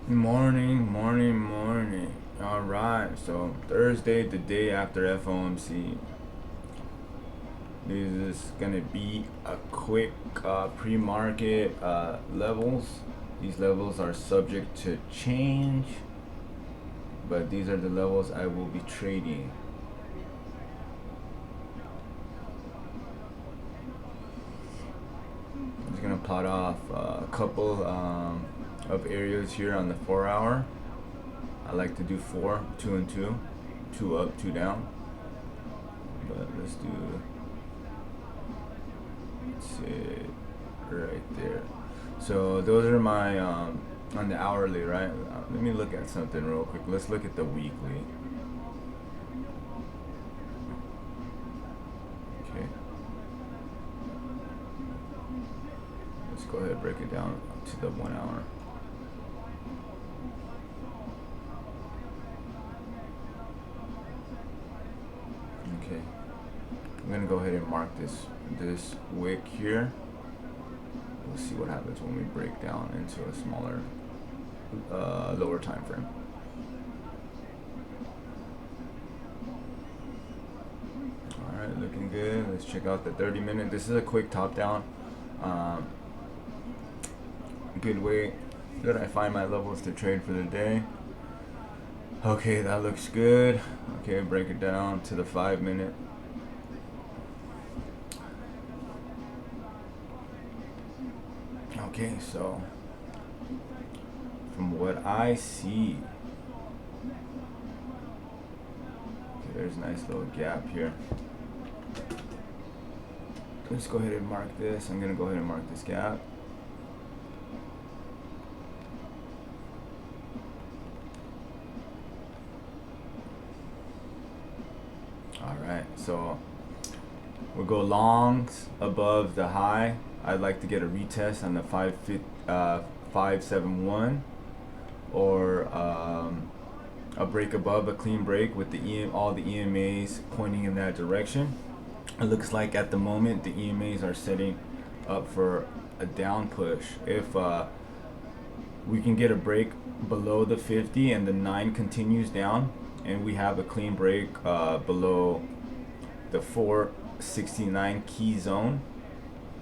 Morning. All right, so Thursday, the day after FOMC. This is gonna be a quick pre-market levels. These levels are subject to change, but these are the levels I will be trading. I'm just gonna plot off a couple of areas here on the 4 hour. I like to do four, two and two, two up, two down. But let's do it right there. So those are my on the hourly, right? Let me look at something real quick. Let's look at the weekly. Okay. Let's go ahead and break it down to the 1 hour. Okay. I'm gonna go ahead and mark this wick here. We'll see what happens when we break down into a smaller, lower time frame. All right, looking good. Let's check out the 30-minute. This is a quick top down. Um, good way that I find my levels to trade for the day. Okay, that looks good. Okay, break it down to the 5-minute. Okay, so from what I see, okay, there's a nice little gap here. Let's go ahead and mark this. I'm gonna go ahead and mark this gap. All right, so we'll go longs above the high. I'd like to get a retest on the 571 or a break above, a clean break with all the EMAs pointing in that direction. It looks like at the moment the EMAs are setting up for a down push. If we can get a break below the 50 and the 9 continues down and we have a clean break below the 469 key zone,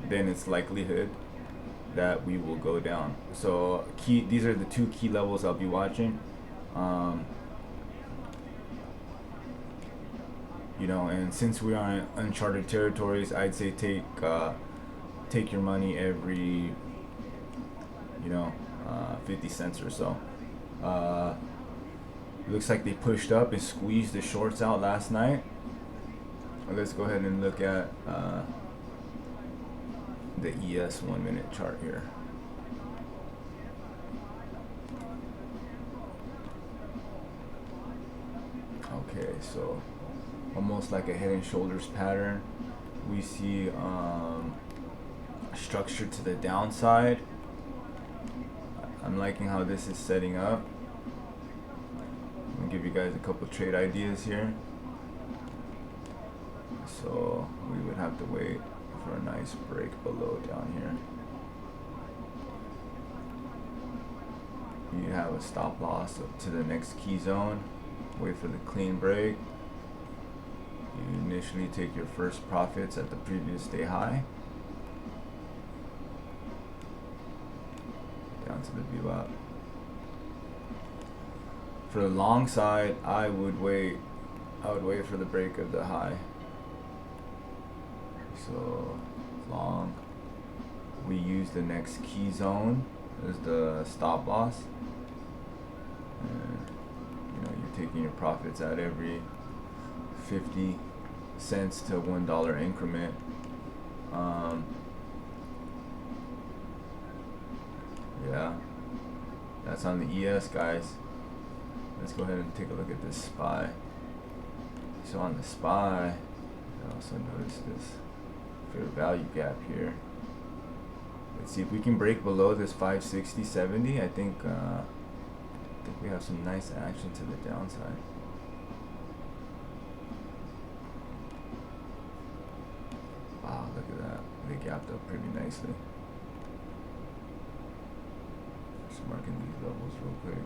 then it's likelihood that we will go down. So these are the two key levels I'll be watching. And since we are in uncharted territories, I'd say take your money every 50 cents or so. It looks like they pushed up and squeezed the shorts out last night. Let's go ahead and look at the ES 1-minute chart here. Okay, so almost like a head and shoulders pattern. We see structure to the downside. I'm liking how this is setting up. I'm gonna give you guys a couple trade ideas here. So we would have to wait for a nice break below down here. You have a stop loss up to the next key zone. Wait for the clean break. You initially take your first profits at the previous day high. Down to the VWAP. For the long side, I would wait for the break of the high. So long, we use the next key zone as the stop loss. And you're taking your profits at every 50 cents to $1 increment. Yeah, that's on the ES, guys. Let's go ahead and take a look at this SPY. So on the SPY, I also notice this fair value gap here. Let's see if we can break below this 560.70. I think we have some nice action to the downside. Wow, look at that. They gapped up pretty nicely. So marking these levels real quick.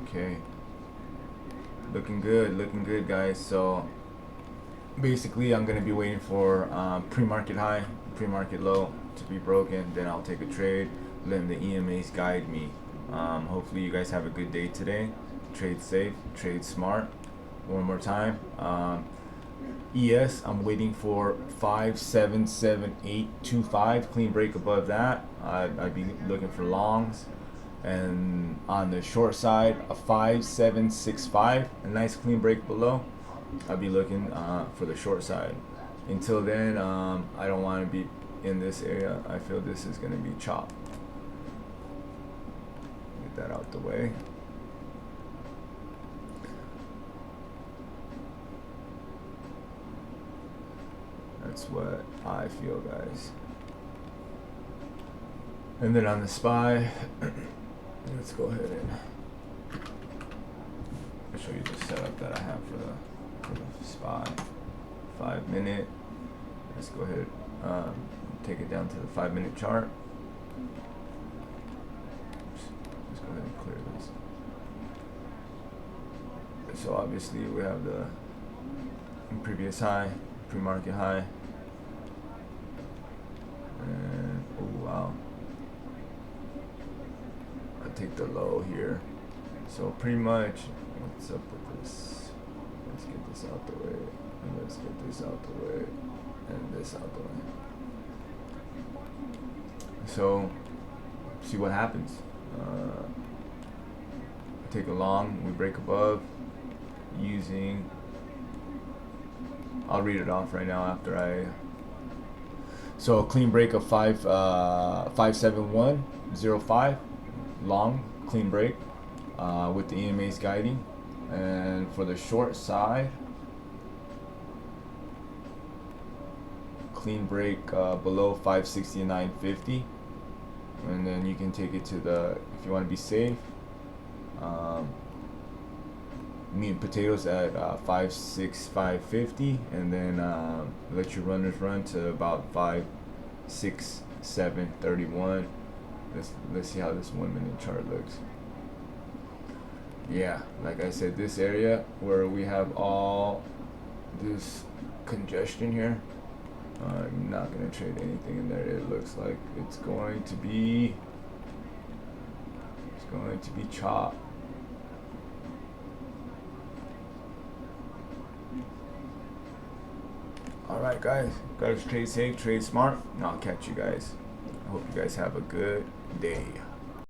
Okay, looking good guys. So basically I'm gonna be waiting for pre-market high, pre-market low to be broken, then I'll take a trade, letting the EMAs guide me. Hopefully you guys have a good day today. Trade safe, trade smart. One more time, ES, I'm waiting for 577.825, clean break above that. I'd be looking for longs. And on the short side, a 5765, a nice clean break below. I'll be looking for the short side. Until then, I don't want to be in this area. I feel this is going to be chopped. Get that out the way. That's what I feel, guys. And then on the SPY, let's go ahead and show you the setup that I have for the SPY. 5 minute. Let's go ahead, take it down to the 5 minute chart. Let's go ahead and clear this. So obviously we have the previous high, pre-market high, and oh wow, I'll take the low here. So pretty much, what's up with this? Let's get this out the way, and let's get this out the way, and this out the way. So see what happens. Take a long, we break above using, I'll read it off right now after I, so a clean break of 571.05, long clean break with the EMAs guiding. And for the short side, clean break below 569.50, and then you can take it to the, if you want to be safe, meat and potatoes at 565.50, and then let your runners run to about 567.31. Let's see how this 1 minute chart looks. Yeah, like I said, this area where we have all this congestion here, I'm not gonna trade anything in there. It looks like it's going to be chopped. Alright guys, trade safe, trade smart, and I'll catch you guys. I hope you guys have a good day.